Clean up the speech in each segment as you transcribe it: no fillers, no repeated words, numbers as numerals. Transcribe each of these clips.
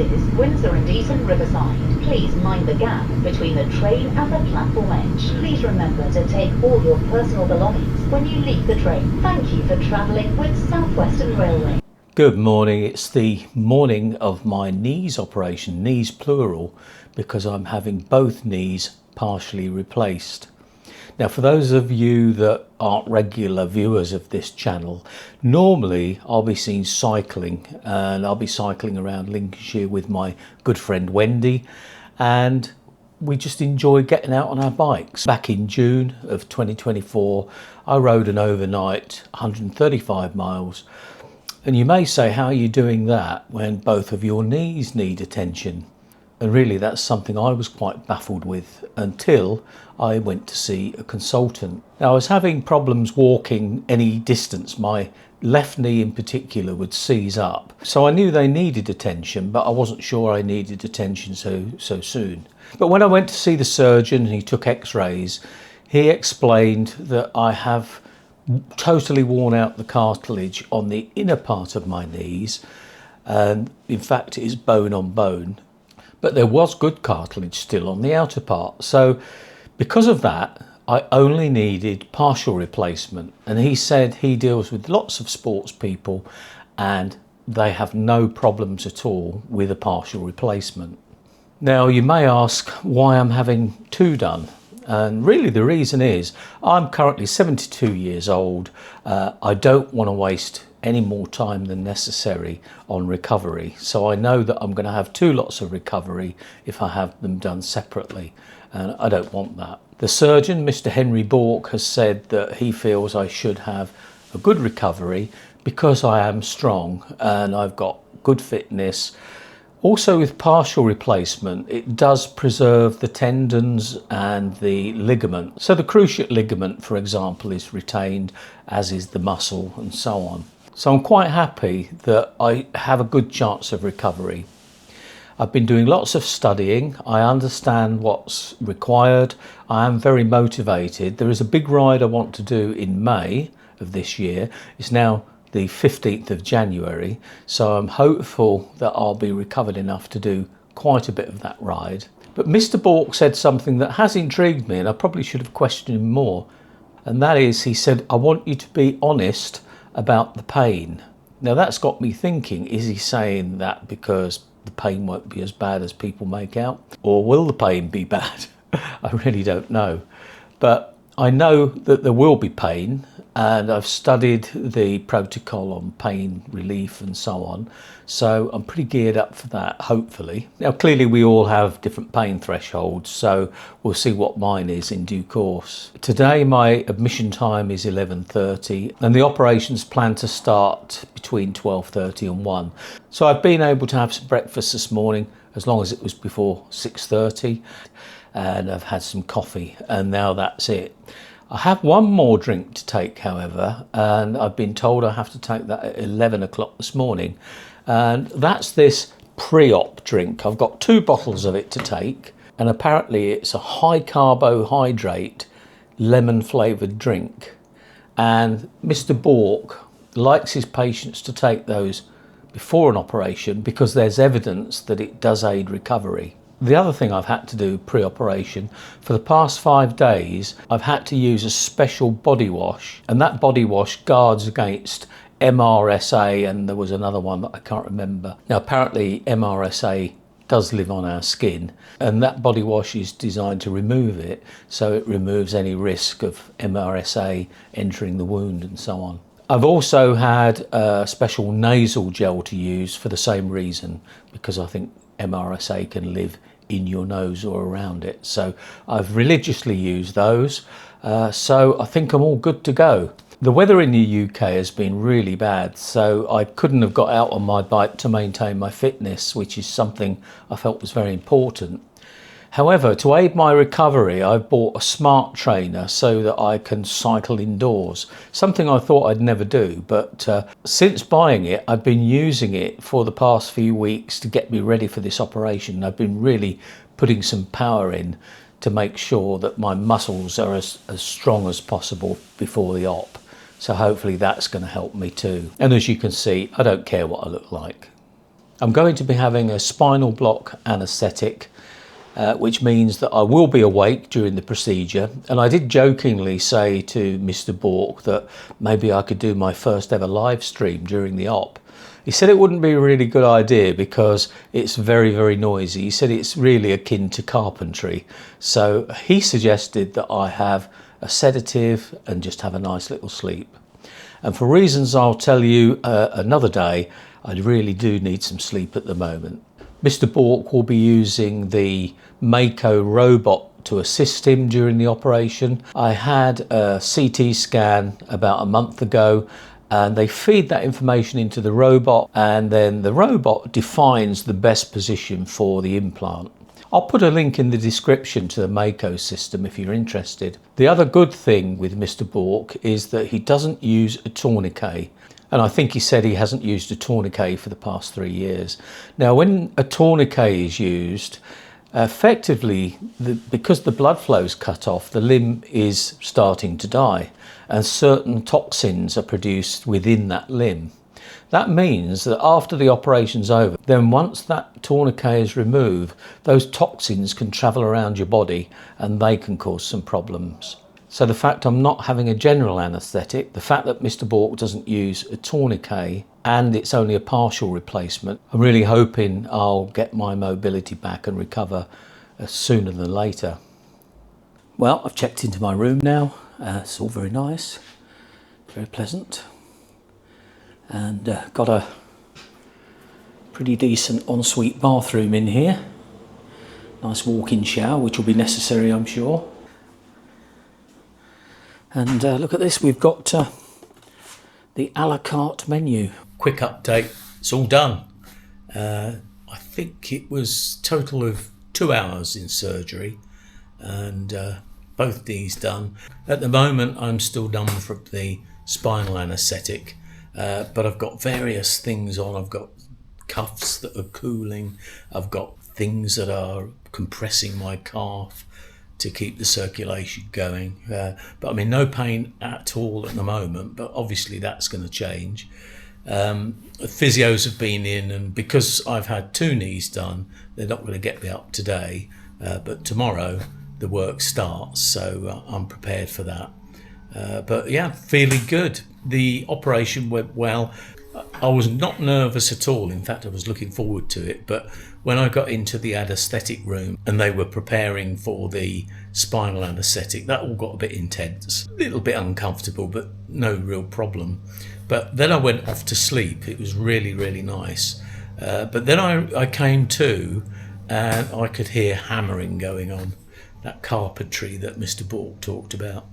services Windsor and Eton Riverside. Please mind the gap between the train and the platform edge. Please remember to take all your personal belongings when you leave the train. Thank you for travelling with South Western Railway. Good morning. It's the morning of my knees operation, knees plural, because I'm having both knees partially replaced. Now, for those of you that aren't regular viewers of this channel, normally I'll be seen cycling, and I'll be cycling around Lincolnshire with my good friend Wendy, and we just enjoy getting out on our bikes. Back in June of 2024, I rode an overnight 135 miles. And you may say, how are you doing that when both of your knees need attention? And really that's something I was quite baffled with until I went to see a consultant. Now, I was having problems walking any distance. My left knee in particular would seize up. So I knew they needed attention, but I wasn't sure I needed attention so soon. But when I went to see the surgeon and he took x-rays, he explained that I have totally worn out the cartilage on the inner part of my knees, and in fact it is bone on bone, but there was good cartilage still on the outer part. So because of that, I only needed partial replacement, and he said he deals with lots of sports people and they have no problems at all with a partial replacement. Now, you may ask why I'm having two done. And really the reason is I'm currently 72 years old. I don't want to waste any more time than necessary on recovery. So I know that I'm going to have two lots of recovery if I have them done separately. And I don't want that. The surgeon, Mr Henry Bourke, has said that he feels I should have a good recovery because I am strong and I've got good fitness. Also, with partial replacement, it does preserve the tendons and the ligament. So the cruciate ligament, for example, is retained, as is the muscle and so on. So I'm quite happy that I have a good chance of recovery. I've been doing lots of studying. I understand what's required. I am very motivated. There is a big ride I want to do in May of this year. It's now the 15th of January, so I'm hopeful that I'll be recovered enough to do quite a bit of that ride. But Mr Bourke said something that has intrigued me, and I probably should have questioned him more, and that is, he said, I want you to be honest about the pain. Now that's got me thinking, is he saying that because the pain won't be as bad as people make out? Or will the pain be bad? I really don't know. But I know that there will be pain, and I've studied the protocol on pain relief and so on, so I'm pretty geared up for that, hopefully. Now clearly we all have different pain thresholds, so we'll see what mine is in due course. Today my admission time is 11:30 and the operation's planned to start between 12:30 and 1. So I've been able to have some breakfast this morning, as long as it was before 6:30, and I've had some coffee, and now that's it. I have one more drink to take, however, and I've been told I have to take that at 11 o'clock this morning, and that's this pre-op drink. I've got 2 bottles of it to take, and apparently it's a high carbohydrate lemon flavoured drink, and Mr Bourke likes his patients to take those before an operation because there's evidence that it does aid recovery. The other thing I've had to do pre-operation, for the past 5 days, I've had to use a special body wash, and that body wash guards against MRSA, and there was another one that I can't remember. Now apparently MRSA does live on our skin, and that body wash is designed to remove it, so it removes any risk of MRSA entering the wound and so on. I've also had a special nasal gel to use for the same reason, because I think MRSA can live in your nose or around it. So I've religiously used those. So I think I'm all good to go. The weather in the UK has been really bad, so I couldn't have got out on my bike to maintain my fitness, which is something I felt was very important. However, to aid my recovery, I bought a smart trainer so that I can cycle indoors, something I thought I'd never do, but since buying it, I've been using it for the past few weeks to get me ready for this operation. I've been really putting some power in to make sure that my muscles are as strong as possible before the op. So hopefully that's going to help me too. And as you can see, I don't care what I look like. I'm going to be having a spinal block anaesthetic, which means that I will be awake during the procedure. And I did jokingly say to Mr Bourke that maybe I could do my first ever live stream during the op. He said it wouldn't be a really good idea because it's very, very noisy. He said it's really akin to carpentry. So he suggested that I have a sedative and just have a nice little sleep. And for reasons I'll tell you another day, I really do need some sleep at the moment. Mr Bourke will be using the Mako Robot to assist him during the operation. I had a CT scan about a month ago, and they feed that information into the robot, and then the robot defines the best position for the implant. I'll put a link in the description to the Mako system if you're interested. The other good thing with Mr Bourke is that he doesn't use a tourniquet. And I think he said he hasn't used a tourniquet for the past 3 years. Now, when a tourniquet is used, effectively, because the blood flow is cut off, the limb is starting to die, and certain toxins are produced within that limb. That means that after the operation's over, then once that tourniquet is removed, those toxins can travel around your body and they can cause some problems. So the fact I'm not having a general anaesthetic, the fact that Mr Bourke doesn't use a tourniquet, and it's only a partial replacement, I'm really hoping I'll get my mobility back and recover sooner than later. Well, I've checked into my room now. It's all very nice, very pleasant, and got a pretty decent ensuite bathroom in here. Nice walk-in shower, which will be necessary, I'm sure. And look at this, we've got the a la carte menu. Quick update, it's all done. I think it was a total of 2 hours in surgery, and both knees done. At the moment I'm still done for the spinal anaesthetic, but I've got various things on. I've got cuffs that are cooling, I've got things that are compressing my calf to keep the circulation going, but I'm in no pain at all at the moment, but obviously that's going to change. Physios have been in, and because I've had 2 knees done, they're not going to get me up today, but tomorrow the work starts, so I'm prepared for that. But yeah, feeling good. The operation went well. I was not nervous at all. In fact, I was looking forward to it. But when I got into the anaesthetic room and they were preparing for the spinal anaesthetic, that all got a bit intense, a little bit uncomfortable, but no real problem. But then I went off to sleep. It was really, really nice. But then I came to, and I could hear hammering going on, that carpentry that Mr Bourke talked about.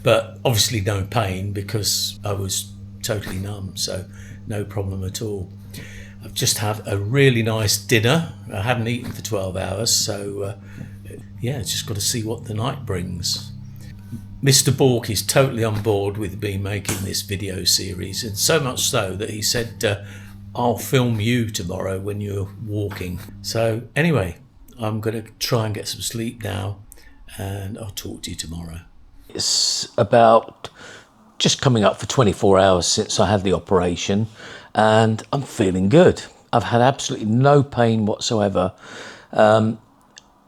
But obviously no pain because I was totally numb, so no problem at all. I've just had a really nice dinner. I haven't eaten for 12 hours, so yeah, just got to see what the night brings. Mr Bourke is totally on board with me making this video series, and so much so that he said, I'll film you tomorrow when you're walking. So anyway, I'm going to try and get some sleep now, and I'll talk to you tomorrow. It's about just coming up for 24 hours since I had the operation, and I'm feeling good. I've had absolutely no pain whatsoever.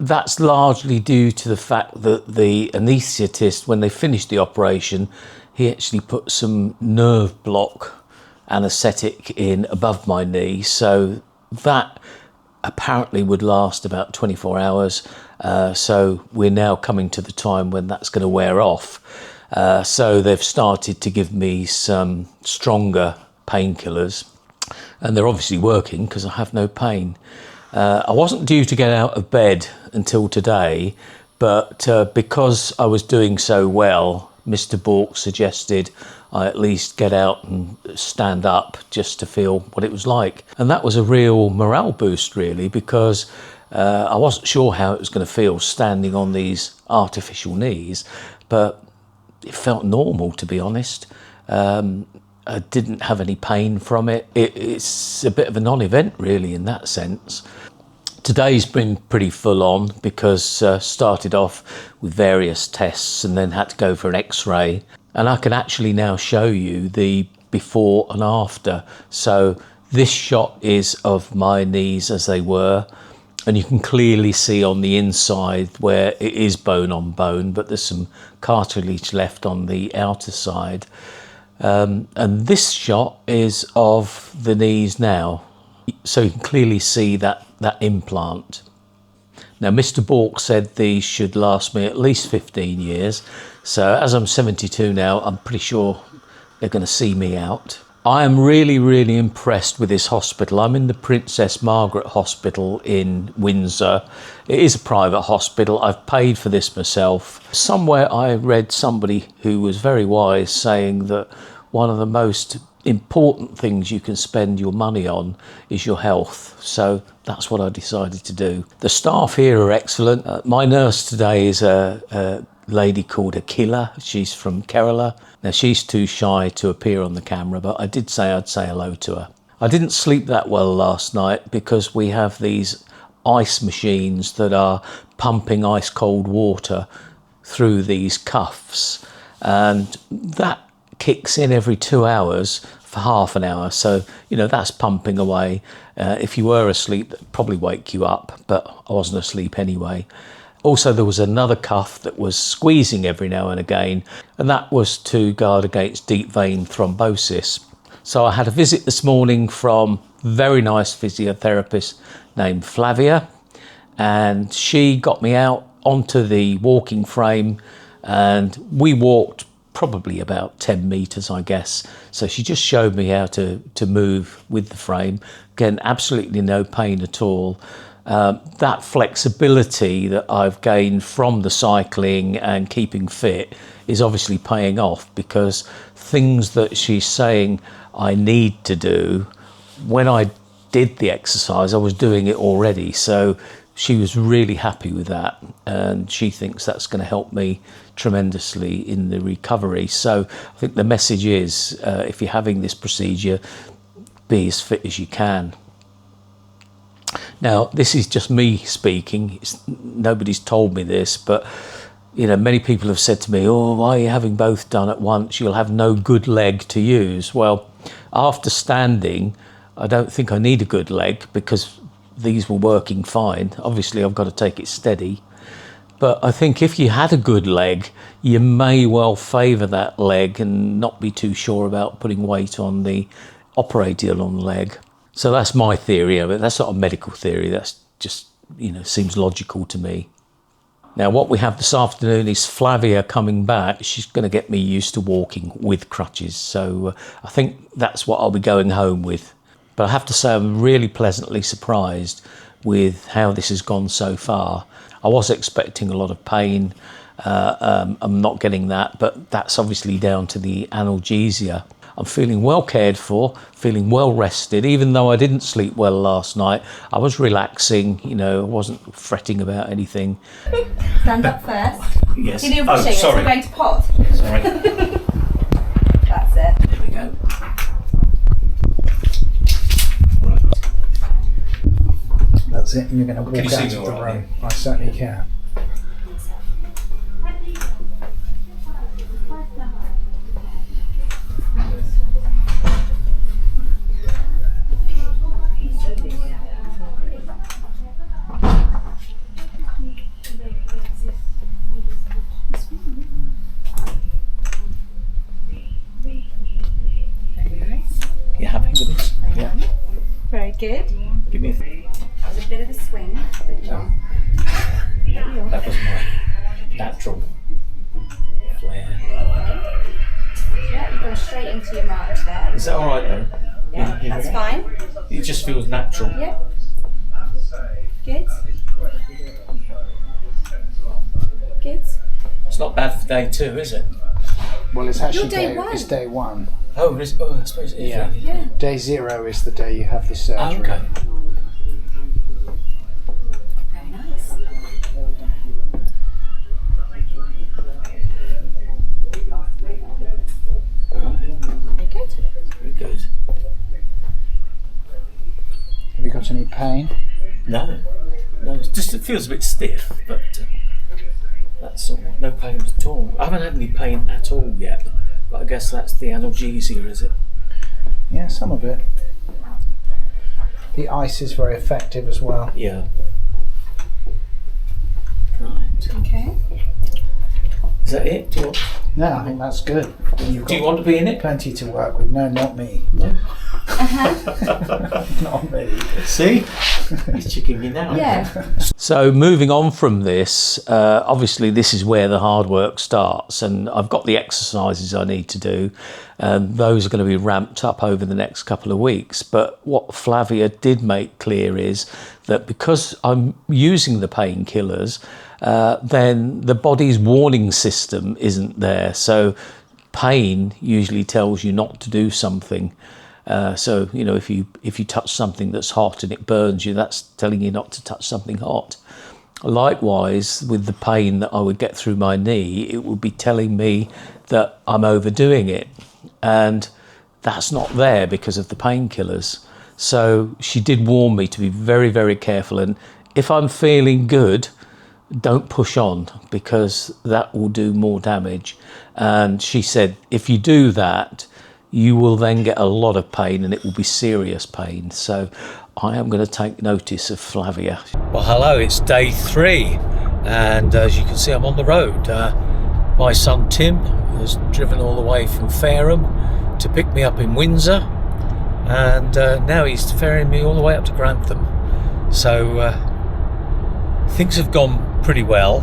That's largely due to the fact that the anaesthetist, when they finished the operation, he actually put some nerve block anaesthetic in above my knee, so that apparently would last about 24 hours. So we're now coming to the time when that's going to wear off. So they've started to give me some stronger painkillers, and they're obviously working because I have no pain. I wasn't due to get out of bed until today, but because I was doing so well, Mr Bourke suggested I at least get out and stand up just to feel what it was like. And that was a real morale boost, really, because I wasn't sure how it was going to feel standing on these artificial knees, but it felt normal, to be honest. I didn't have any pain from it. It's a bit of a non-event, really, in that sense. Today's been pretty full on because started off with various tests and then had to go for an X-ray. And I can actually now show you the before and after. So This shot is of my knees as they were, and you can clearly see on the inside where it is bone on bone, but there's some cartilage left on the outer side. And this shot is of the knees now, so you can clearly see that implant. Now, Mr Bourke said these should last me at least 15 years, so as I'm 72 now, I'm pretty sure they're going to see me out. I am really, really impressed with this hospital. I'm in the Princess Margaret Hospital in Windsor. It is a private hospital. I've paid for this myself. Somewhere I read somebody who was very wise saying that one of the most important things you can spend your money on is your health. So that's what I decided to do. The staff here are excellent. My nurse today is a lady called Akila. She's from Kerala. Now, she's too shy to appear on the camera, but I did say I'd say hello to her. I didn't sleep that well last night because we have these ice machines that are pumping ice cold water through these cuffs, and that kicks in every 2 hours for half an hour. So, you know, that's pumping away. If you were asleep, that'd probably wake you up, but I wasn't asleep anyway. Also, there was another cuff that was squeezing every now and again, and that was to guard against deep vein thrombosis. So I had a visit this morning from a very nice physiotherapist named Flavia, and she got me out onto the walking frame, and we walked probably about 10 meters, I guess. So she just showed me how to move with the frame. Again, absolutely no pain at all. That flexibility that I've gained from the cycling and keeping fit is obviously paying off, because things that she's saying I need to do, when I did the exercise, I was doing it already. So she was really happy with that, and she thinks that's going to help me tremendously in the recovery. So I think the message is, if you're having this procedure, be as fit as you can. Now, this is just me speaking. Nobody's told me this, but you know, many people have said to me, "Oh, why are you having both done at once? You'll have no good leg to use." Well, after standing, I don't think I need a good leg because these were working fine. Obviously, I've got to take it steady. But I think if you had a good leg, you may well favour that leg and not be too sure about putting weight on the operated on leg. So that's my theory of it. That's not a medical theory. That's just, you know, seems logical to me. Now, what we have this afternoon is Flavia coming back. She's going to get me used to walking with crutches. So I think that's what I'll be going home with. But I have to say, I'm really pleasantly surprised with how this has gone so far. I was expecting a lot of pain. I'm not getting that, but that's obviously down to the analgesia. I'm feeling well cared for, feeling well rested. Even though I didn't sleep well last night, I was relaxing, you know, I wasn't fretting about anything. Stand up first. Yes. You're pushing, it's not going to pot. Sorry. That's it. There we go. That's it, and you're going to walk Can you see out me of the all right? room. I certainly can. You happy with this? Yeah. Very good. Give me a That was a bit of a swing. That was my natural flair. Yeah, you've gone straight into your march there. Is that all right though? Yeah, that's fine. It just feels natural. Yep. Good. Good. It's not bad for day 2, is it? Well, it's actually You're day one. It's day 1. Oh, I suppose it is. Yeah. Really. Yeah. Day 0 is the day you have the Oh, surgery. okay. Very nice. Very good. Very good. Have you got any pain? No, it's just, it feels a bit stiff, but that's all. No pain at all. I haven't had any pain at all yet, but I guess that's the analgesia, is it? Yeah, some of it. The ice is very effective as well. Yeah. Right. Okay. Is that it? Do No, I think that's good. You've you got want to be in it? plenty to work with. No, not me. No. Not me. See? He's checking me now. Yeah. So moving on from this, obviously this is where the hard work starts, and I've got the exercises I need to do, and those are going to be ramped up over the next couple of weeks. But what Flavia did make clear is that because I'm using the painkillers, then the body's warning system isn't there. So pain usually tells you not to do something. So, you know, if you touch something that's hot and it burns you, that's telling you not to touch something hot. Likewise, with the pain that I would get through my knee, it would be telling me that I'm overdoing it. And that's not there because of the painkillers. So she did warn me to be very, very careful. And if I'm feeling good, don't push on, because that will do more damage. And she said, if you do that, you will then get a lot of pain, and it will be serious pain. So I am going to take notice of Flavia. Well, hello, it's day 3, and as you can see, I'm on the road. My son Tim has driven all the way from Fareham to pick me up in Windsor, and now he's ferrying me all the way up to Grantham. So things have gone pretty well.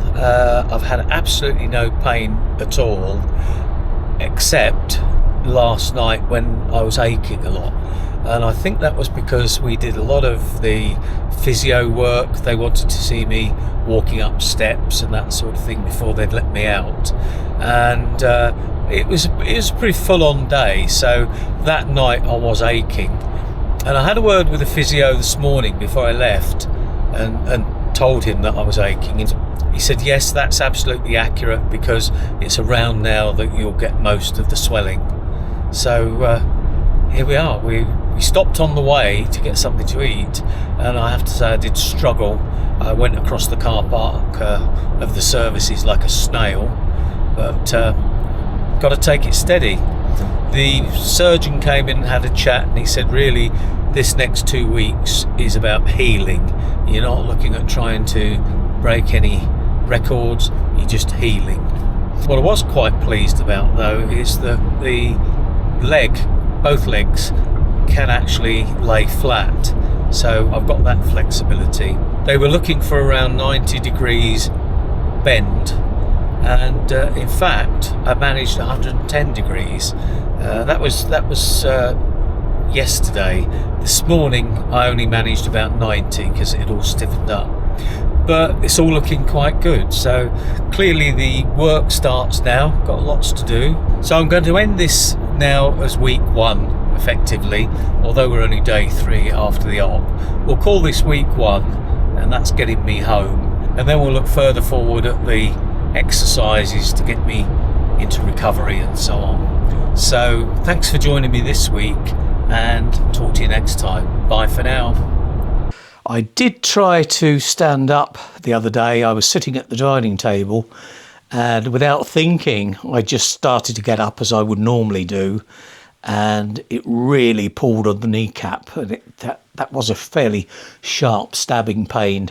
I've had absolutely no pain at all, except last night when I was aching a lot, and I think that was because we did a lot of the physio work. They wanted to see me walking up steps and that sort of thing before they'd let me out, and it was a pretty full-on day. So that night I was aching, and I had a word with the physio this morning before I left, and told him that I was aching, and he said yes, that's absolutely accurate, because it's around now that you'll get most of the swelling. So here we are. We stopped on the way to get something to eat, and I have to say I did struggle. I went across the car park of the services like a snail, but got to take it steady. The surgeon came in and had a chat, and he said really this next 2 weeks is about healing. You're not looking at trying to break any records, you're just healing. What I was quite pleased about though is that both legs can actually lay flat, so I've got that flexibility. They were looking for around 90 degrees bend, and in fact I managed 110 degrees. That was yesterday. This morning I only managed about 90 because it all stiffened up, but it's all looking quite good. So clearly the work starts now, got lots to do. So I'm going to end this now as week 1 effectively, although we're only day 3 after the op. We'll call this week 1, and that's getting me home, and then we'll look further forward at the exercises to get me into recovery and so on. So thanks for joining me this week, and talk to you next time. Bye for now. I did try to stand up the other day. I was sitting at the dining table, and without thinking I just started to get up as I would normally do, and it really pulled on the kneecap, and that was a fairly sharp stabbing pain.